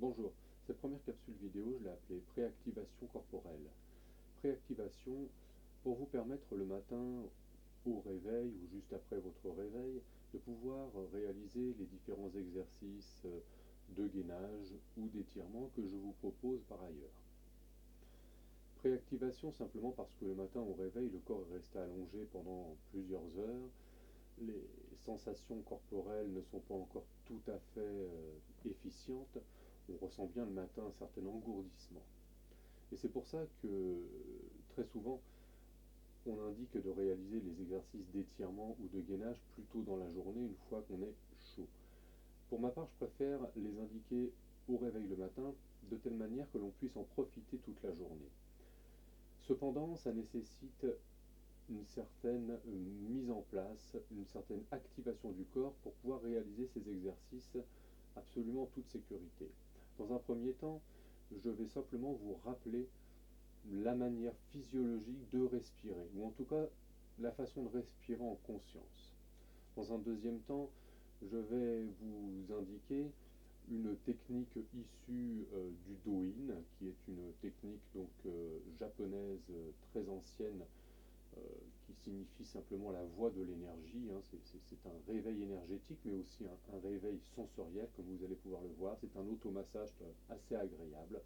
Bonjour, cette première capsule vidéo, je l'ai appelée préactivation corporelle. Préactivation pour vous permettre le matin au réveil ou juste après votre réveil de pouvoir réaliser les différents exercices de gainage ou d'étirement que je vous propose par ailleurs. Préactivation simplement parce que le matin au réveil, le corps est resté allongé pendant plusieurs heures, les sensations corporelles ne sont pas encore tout à fait efficientes, on ressent bien le matin un certain engourdissement. Et c'est pour ça que très souvent, on indique de réaliser les exercices d'étirement ou de gainage plutôt dans la journée une fois qu'on est chaud. Pour ma part, je préfère les indiquer au réveil le matin de telle manière que l'on puisse en profiter toute la journée. Cependant, ça nécessite une certaine mise en place, une certaine activation du corps pour pouvoir réaliser ces exercices absolument en toute sécurité. Dans un premier temps, je vais simplement vous rappeler la manière physiologique de respirer, ou en tout cas la façon de respirer en conscience. Dans un deuxième temps, je vais vous indiquer une technique issue du Do-in, qui est une technique japonaise très ancienne qui signifie simplement la voie de l'énergie. Hein. C'est un réveil énergétique, mais aussi un réveil sensoriel, comme vous allez pouvoir le voir. C'est un automassage assez agréable.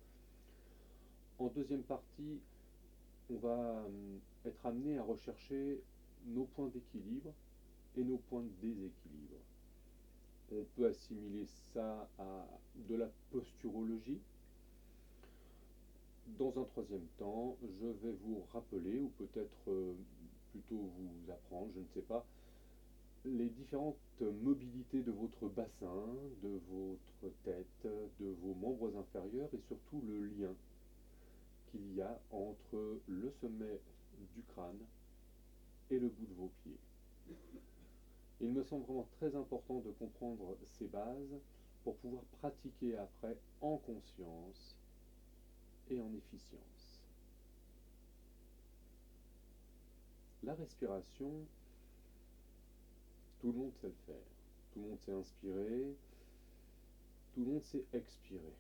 En deuxième partie, on va être amené à rechercher nos points d'équilibre et nos points de déséquilibre. On peut assimiler ça à de la posturologie. Dans un troisième temps, je vais vous rappeler, ou peut-être plutôt vous apprendre, je ne sais pas, les différentes mobilités de votre bassin, de votre tête, de vos membres inférieurs et surtout le lien qu'il y a entre le sommet du crâne et le bout de vos pieds. Il me semble vraiment très important de comprendre ces bases pour pouvoir pratiquer après en conscience et en efficience. La respiration, tout le monde sait le faire. Tout le monde sait inspirer, tout le monde sait expirer.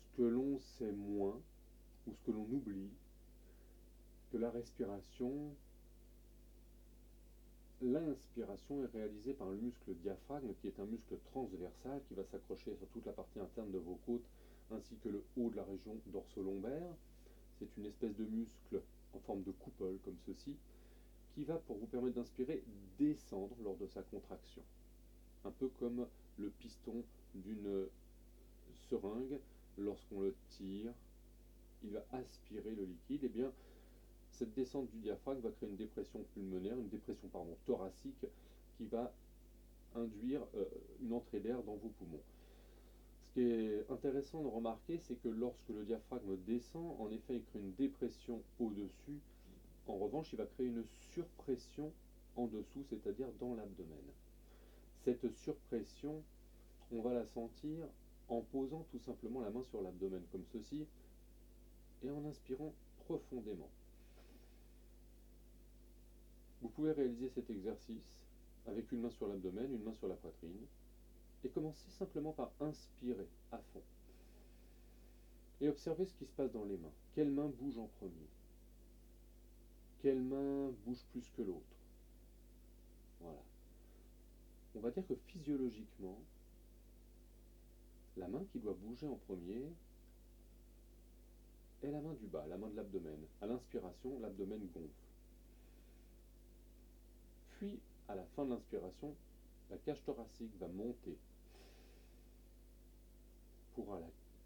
Ce que l'on sait moins, ou ce que l'on oublie, que la respiration, l'inspiration est réalisée par le muscle diaphragme, qui est un muscle transversal qui va s'accrocher sur toute la partie interne de vos côtes, ainsi que le haut de la région dorso-lombaire. C'est une espèce de muscle en forme de coupole, comme ceci, qui va, pour vous permettre d'inspirer, descendre lors de sa contraction. Un peu comme le piston d'une seringue, lorsqu'on le tire, il va aspirer le liquide. Et bien, cette descente du diaphragme va créer une dépression pulmonaire, une dépression thoracique, qui va induire une entrée d'air dans vos poumons. Ce qui est intéressant de remarquer, c'est que lorsque le diaphragme descend, en effet, il crée une dépression au-dessus. En revanche, il va créer une surpression en dessous, c'est-à-dire dans l'abdomen. Cette surpression, on va la sentir en posant tout simplement la main sur l'abdomen comme ceci et en inspirant profondément. Vous pouvez réaliser cet exercice avec une main sur l'abdomen, une main sur la poitrine et commencer simplement par inspirer à fond. Et observez ce qui se passe dans les mains. Quelle main bouge en premier? Quelle main bouge plus que l'autre? Voilà. On va dire que physiologiquement, la main qui doit bouger en premier est la main du bas, la main de l'abdomen. À l'inspiration, l'abdomen gonfle. Puis, à la fin de l'inspiration, la cage thoracique va monter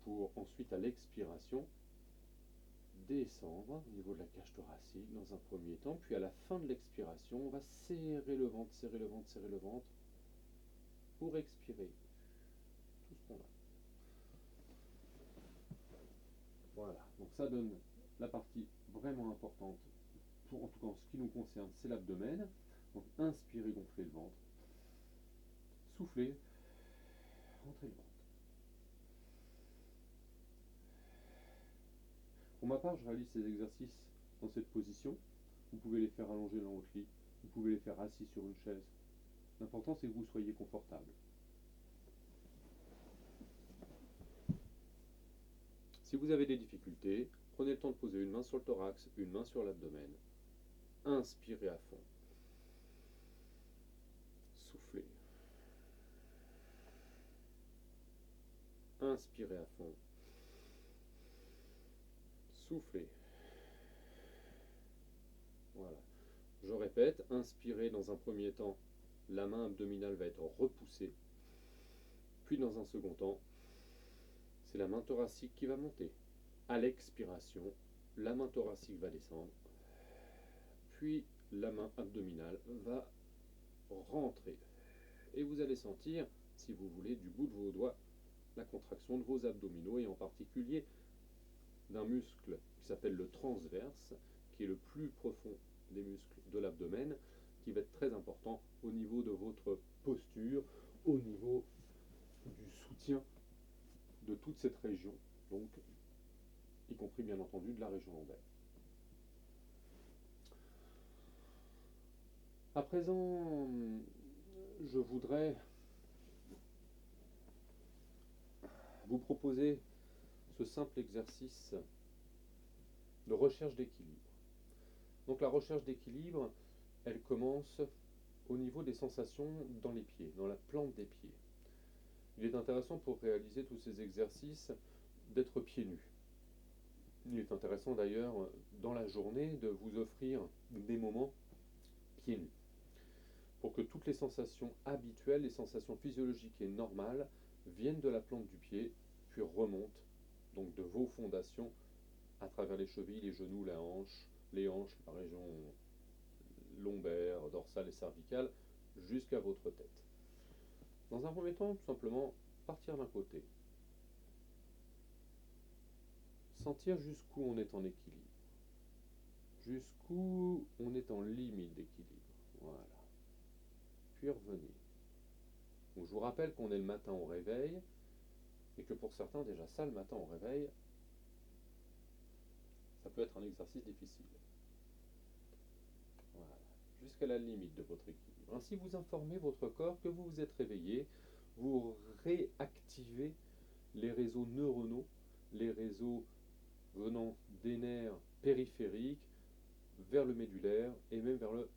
pour, ensuite, à l'expiration, descendre au niveau de la cage thoracique dans un premier temps. Puis, à la fin de l'expiration, on va serrer le ventre, serrer le ventre, serrer le ventre pour expirer tout ce qu'on a. Voilà, donc ça donne la partie vraiment importante, en tout cas en ce qui nous concerne, c'est l'abdomen. Donc inspirez, gonflez le ventre, soufflez, rentrez le ventre. Pour ma part, je réalise ces exercices dans cette position. Vous pouvez les faire allongés dans votre lit, vous pouvez les faire assis sur une chaise. L'important, c'est que vous soyez confortable. Si vous avez des difficultés, prenez le temps de poser une main sur le thorax, une main sur l'abdomen. Inspirez à fond. Soufflez. Inspirez à fond. Soufflez. Voilà. Je répète, inspirez dans un premier temps, la main abdominale va être repoussée. Puis dans un second temps, c'est la main thoracique qui va monter. À l'expiration, la main thoracique va descendre. Puis la main abdominale va rentrer. Et vous allez sentir, si vous voulez, du bout de vos doigts, la contraction de vos abdominaux et en particulier d'un muscle qui s'appelle le transverse, qui est le plus profond des muscles de l'abdomen, qui va être très important au niveau de votre posture, au niveau du soutien de toute cette région, donc y compris bien entendu de la région lombaire. À présent, je voudrais vous proposer ce simple exercice de recherche d'équilibre. Donc la recherche d'équilibre, elle commence au niveau des sensations dans les pieds, dans la plante des pieds. Il est intéressant pour réaliser tous ces exercices d'être pieds nus. Il est intéressant d'ailleurs dans la journée de vous offrir des moments pieds nus pour que toutes les sensations habituelles, les sensations physiologiques et normales viennent de la plante du pied puis remontent donc de vos fondations à travers les chevilles, les genoux, les hanches, la région lombaire, dorsale et cervicale jusqu'à votre tête. Dans un premier temps, tout simplement partir d'un côté. Sentir jusqu'où on est en équilibre. Jusqu'où on est en limite d'équilibre. Voilà. Puis revenir. Donc, je vous rappelle qu'on est le matin au réveil et que pour certains, déjà ça, le matin au réveil, ça peut être un exercice difficile. Voilà. Jusqu'à la limite de votre équilibre. Ainsi, vous informez votre corps que vous vous êtes réveillé, vous réactivez les réseaux neuronaux, les réseaux venant des nerfs périphériques vers le médulaire et même vers le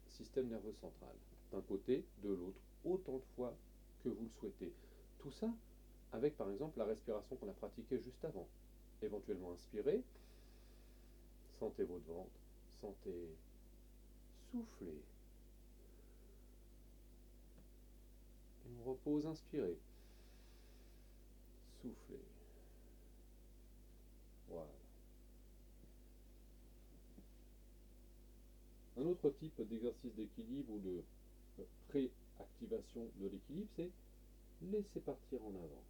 système nerveux central, d'un côté, de l'autre, autant de fois que vous le souhaitez. Tout ça avec par exemple la respiration qu'on a pratiquée juste avant. Éventuellement inspirez, sentez votre ventre, sentez, soufflez. On repose, inspirez, soufflez. Voilà. Un autre type d'exercice d'équilibre ou de réactivation de l'équilibre, c'est laisser partir en avant.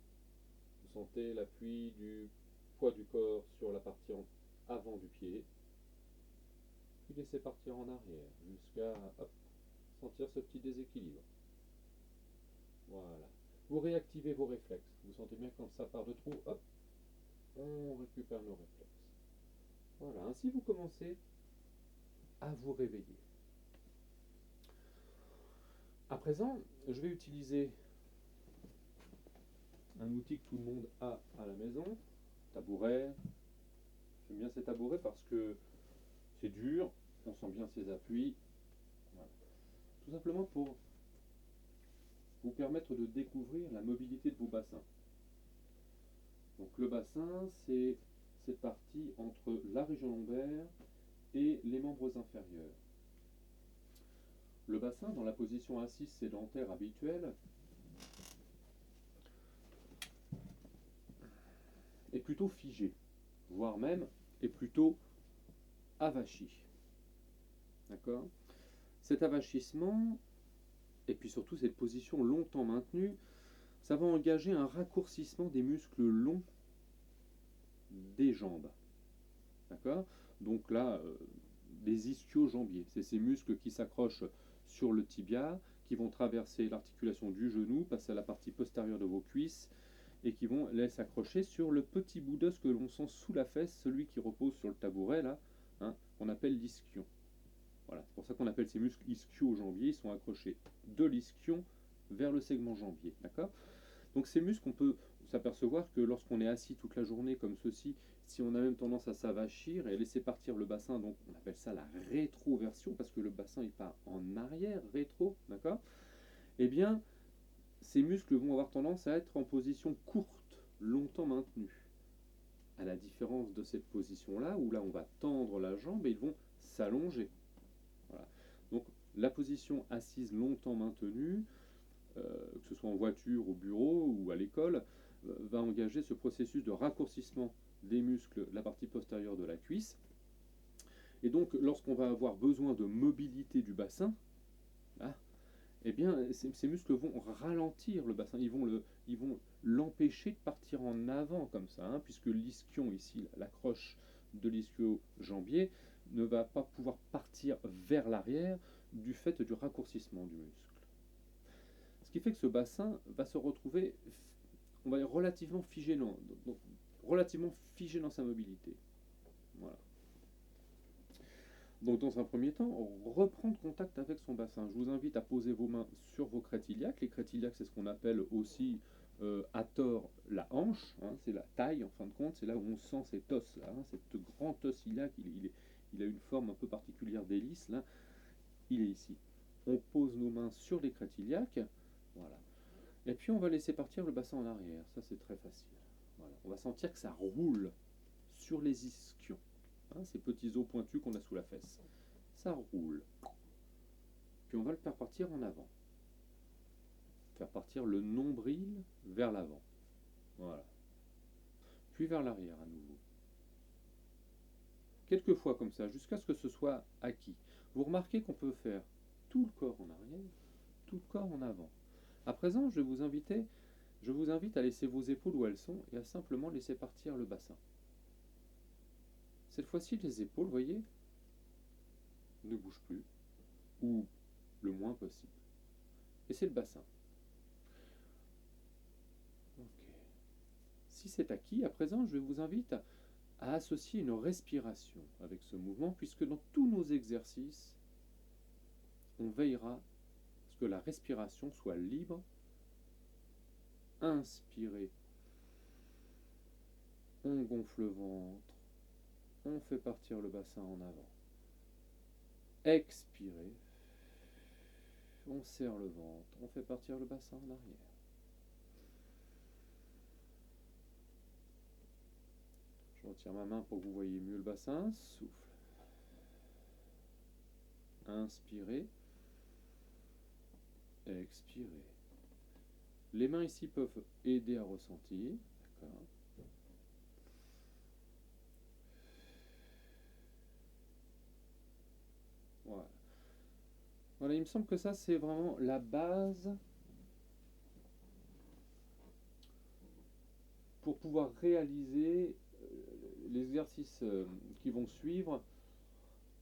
Vous sentez l'appui du poids du corps sur la partie avant du pied, puis laissez partir en arrière jusqu'à sentir ce petit déséquilibre. Voilà. Vous réactivez vos réflexes. Vous sentez bien quand ça part de trop, hop, on récupère nos réflexes. Voilà, ainsi vous commencez à vous réveiller. À présent, je vais utiliser un outil que tout le monde a à la maison, tabouret. J'aime bien ces tabourets parce que c'est dur, on sent bien ses appuis. Voilà. Tout simplement pour vous permettre de découvrir la mobilité de vos bassins. Donc le bassin, c'est cette partie entre la région lombaire et les membres inférieurs. Le bassin, dans la position assise sédentaire habituelle, est plutôt figé, voire même est plutôt avachi. D'accord ? Cet avachissement, et puis surtout cette position longtemps maintenue, ça va engager un raccourcissement des muscles longs des jambes. D'accord ? Donc là, des ischio-jambiers, c'est ces muscles qui s'accrochent sur le tibia, qui vont traverser l'articulation du genou, passer à la partie postérieure de vos cuisses, et qui vont les s'accrocher sur le petit bout d'os que l'on sent sous la fesse, celui qui repose sur le tabouret, là, qu'on appelle l'ischion. Voilà, c'est pour ça qu'on appelle ces muscles ischio-jambiers, ils sont accrochés de l'ischion vers le segment jambier. D'accord ? Donc ces muscles, on peut s'apercevoir que lorsqu'on est assis toute la journée comme ceci, si on a même tendance à s'avachir et laisser partir le bassin, donc on appelle ça la rétroversion, parce que le bassin il part en arrière, rétro, d'accord? Eh bien, ces muscles vont avoir tendance à être en position courte, longtemps maintenue. À la différence de cette position-là, où là on va tendre la jambe et ils vont s'allonger. Voilà. Donc la position assise longtemps maintenue, que ce soit en voiture, au bureau ou à l'école, va engager ce processus de raccourcissement des muscles, la partie postérieure de la cuisse. Et donc lorsqu'on va avoir besoin de mobilité du bassin, ah, eh bien ces muscles vont ralentir le bassin, ils vont l'empêcher de partir en avant comme ça, hein, puisque l'ischion ici, l'accroche de l'ischio-jambier, ne va pas pouvoir partir vers l'arrière du fait du raccourcissement du muscle. Ce qui fait que ce bassin va se retrouver, on va dire, relativement figé dans sa mobilité. Voilà. Donc dans un premier temps, reprendre contact avec son bassin. Je vous invite à poser vos mains sur vos crêtes iliaques. Les crêtes iliaques, c'est ce qu'on appelle aussi à tort la hanche, hein, c'est la taille en fin de compte, c'est là où on sent cet os là, hein, cette grand os iliaque, il a une forme un peu particulière d'hélice là, il est ici. On pose nos mains sur les crêtes iliaques, voilà. Et puis on va laisser partir le bassin en arrière, ça c'est très facile. Voilà. On va sentir que ça roule sur les ischions, hein, ces petits os pointus qu'on a sous la fesse. Ça roule. Puis on va le faire partir en avant. Faire partir le nombril vers l'avant. Voilà. Puis vers l'arrière à nouveau. Quelques fois comme ça, jusqu'à ce que ce soit acquis. Vous remarquez qu'on peut faire tout le corps en arrière, tout le corps en avant. À présent, je vous invite à laisser vos épaules où elles sont et à simplement laisser partir le bassin. Cette fois-ci, les épaules, voyez, ne bougent plus, ou le moins possible. Et c'est le bassin. Okay. Si c'est acquis, à présent, je vous invite à associer une respiration avec ce mouvement, puisque dans tous nos exercices, on veillera à ce que la respiration soit libre. Inspirez, on gonfle le ventre, on fait partir le bassin en avant. Expirez, on serre le ventre, on fait partir le bassin en arrière. Je retire ma main pour que vous voyez mieux le bassin. Souffle. Inspirez. Expirez. Les mains ici peuvent aider à ressentir. D'accord. Voilà. Voilà, il me semble que ça, c'est vraiment la base pour pouvoir réaliser les exercices qui vont suivre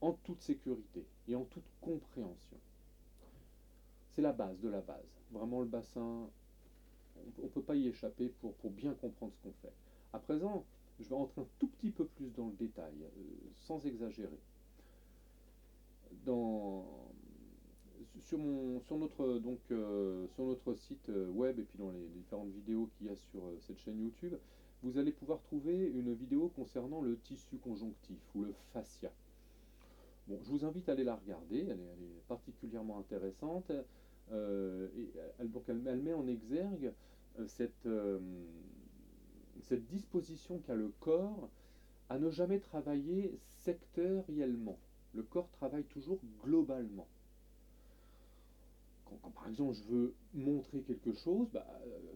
en toute sécurité et en toute compréhension. C'est la base de la base. Vraiment le bassin, on ne peut pas y échapper pour bien comprendre ce qu'on fait. À présent, je vais rentrer un tout petit peu plus dans le détail, sans exagérer. Sur notre site web et puis dans les différentes vidéos qu'il y a sur cette chaîne YouTube, vous allez pouvoir trouver une vidéo concernant le tissu conjonctif ou le fascia. Bon, je vous invite à aller la regarder, elle est particulièrement intéressante. Elle met en exergue cette disposition qu'a le corps à ne jamais travailler sectoriellement. Le corps travaille toujours globalement. Quand par exemple je veux montrer quelque chose,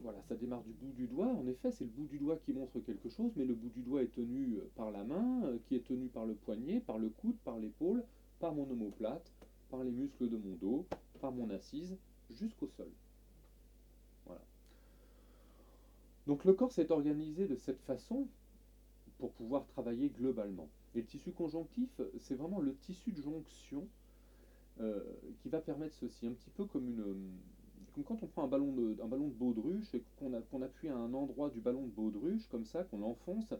voilà, ça démarre du bout du doigt. En effet, c'est le bout du doigt qui montre quelque chose, mais le bout du doigt est tenu par la main, qui est tenu par le poignet, par le coude, par l'épaule, par mon omoplate, par les muscles de mon dos, par mon assise, jusqu'au sol. Voilà. Donc le corps s'est organisé de cette façon pour pouvoir travailler globalement. Et le tissu conjonctif, c'est vraiment le tissu de jonction qui va permettre ceci, un petit peu comme quand on prend un ballon de baudruche et qu'on appuie à un endroit du ballon de baudruche, comme ça, qu'on l'enfonce,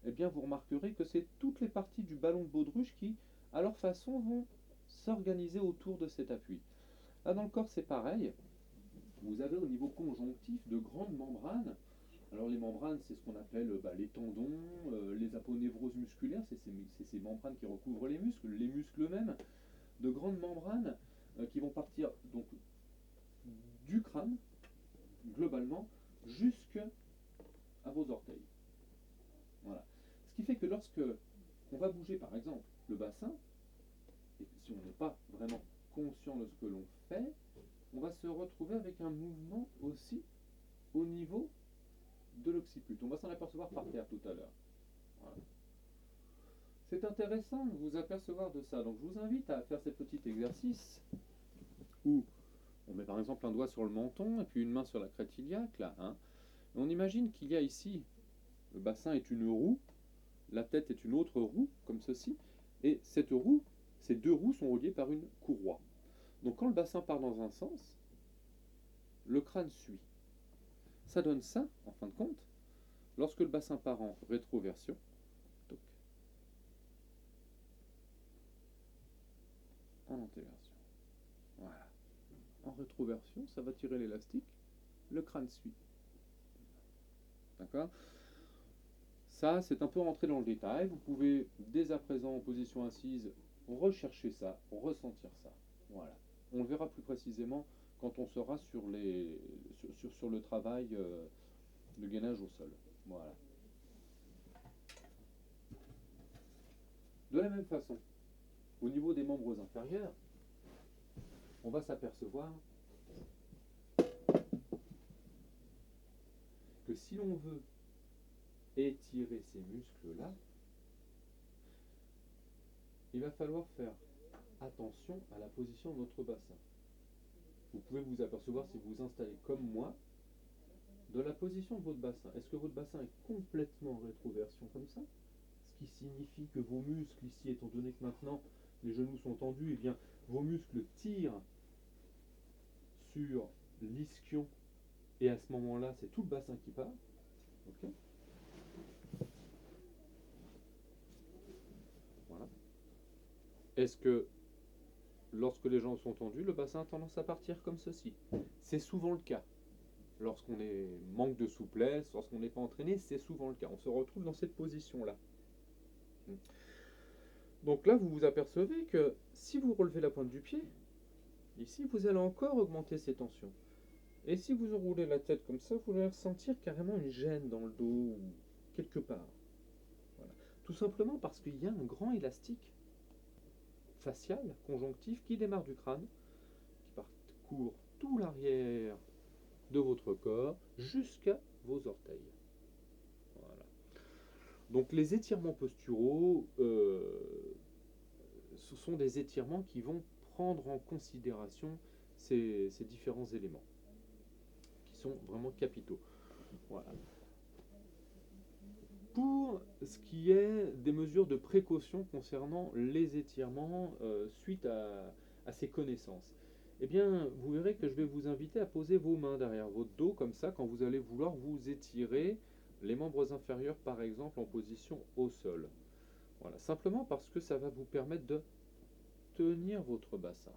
eh bien vous remarquerez que c'est toutes les parties du ballon de baudruche qui, à leur façon, vont s'organiser autour de cet appui. Là dans le corps c'est pareil, vous avez au niveau conjonctif de grandes membranes. Alors les membranes, c'est ce qu'on appelle les tendons, les aponevroses musculaires, c'est ces membranes qui recouvrent les muscles eux-mêmes, de grandes membranes qui vont partir donc du crâne, globalement, jusqu'à vos orteils. Voilà. Ce qui fait que lorsque on va bouger par exemple le bassin, et si on n'est pas vraiment conscient de ce que l'on fait, on va se retrouver avec un mouvement aussi au niveau de l'occiput. On va s'en apercevoir par terre tout à l'heure. Voilà. C'est intéressant de vous apercevoir de ça. Donc je vous invite à faire ces petits exercices où on met par exemple un doigt sur le menton et puis une main sur la crête iliaque là. Hein. Et on imagine qu'il y a ici, le bassin est une roue, la tête est une autre roue, comme ceci, et cette roue, ces deux roues sont reliées par une courroie. Donc quand le bassin part dans un sens, le crâne suit. Ça donne ça, en fin de compte, lorsque le bassin part en rétroversion, donc, en antéversion. Voilà. En rétroversion, ça va tirer l'élastique, le crâne suit. D'accord? Ça, c'est un peu rentré dans le détail. Vous pouvez, dès à présent, en position assise, rechercher ça, ressentir ça. Voilà. On le verra plus précisément quand on sera sur le travail de gainage au sol. Voilà. De la même façon, au niveau des membres inférieurs, on va s'apercevoir que si l'on veut étirer ces muscles-là, il va falloir faire attention à la position de notre bassin. Vous pouvez vous apercevoir si vous vous installez comme moi, de la position de votre bassin. Est-ce que votre bassin est complètement en rétroversion comme ça? Ce qui signifie que vos muscles ici, étant donné que maintenant les genoux sont tendus, eh bien vos muscles tirent sur l'ischio et à ce moment-là, c'est tout le bassin qui part. Okay. Voilà. Est-ce que lorsque les jambes sont tendues, le bassin a tendance à partir comme ceci? C'est souvent le cas. Lorsqu'on manque de souplesse, lorsqu'on n'est pas entraîné, c'est souvent le cas. On se retrouve dans cette position-là. Donc là, vous vous apercevez que si vous relevez la pointe du pied, ici, vous allez encore augmenter ces tensions. Et si vous enroulez la tête comme ça, vous allez ressentir carrément une gêne dans le dos ou quelque part. Voilà. Tout simplement parce qu'il y a un grand élastique facial, conjonctif, qui démarre du crâne, qui parcourt tout l'arrière de votre corps jusqu'à vos orteils. Voilà. Donc les étirements posturaux, ce sont des étirements qui vont prendre en considération ces différents éléments, qui sont vraiment capitaux. Voilà. Pour ce qui est des mesures de précaution concernant les étirements suite à ces connaissances, eh bien, vous verrez que je vais vous inviter à poser vos mains derrière votre dos, comme ça, quand vous allez vouloir vous étirer les membres inférieurs, par exemple, en position au sol. Voilà, simplement parce que ça va vous permettre de tenir votre bassin.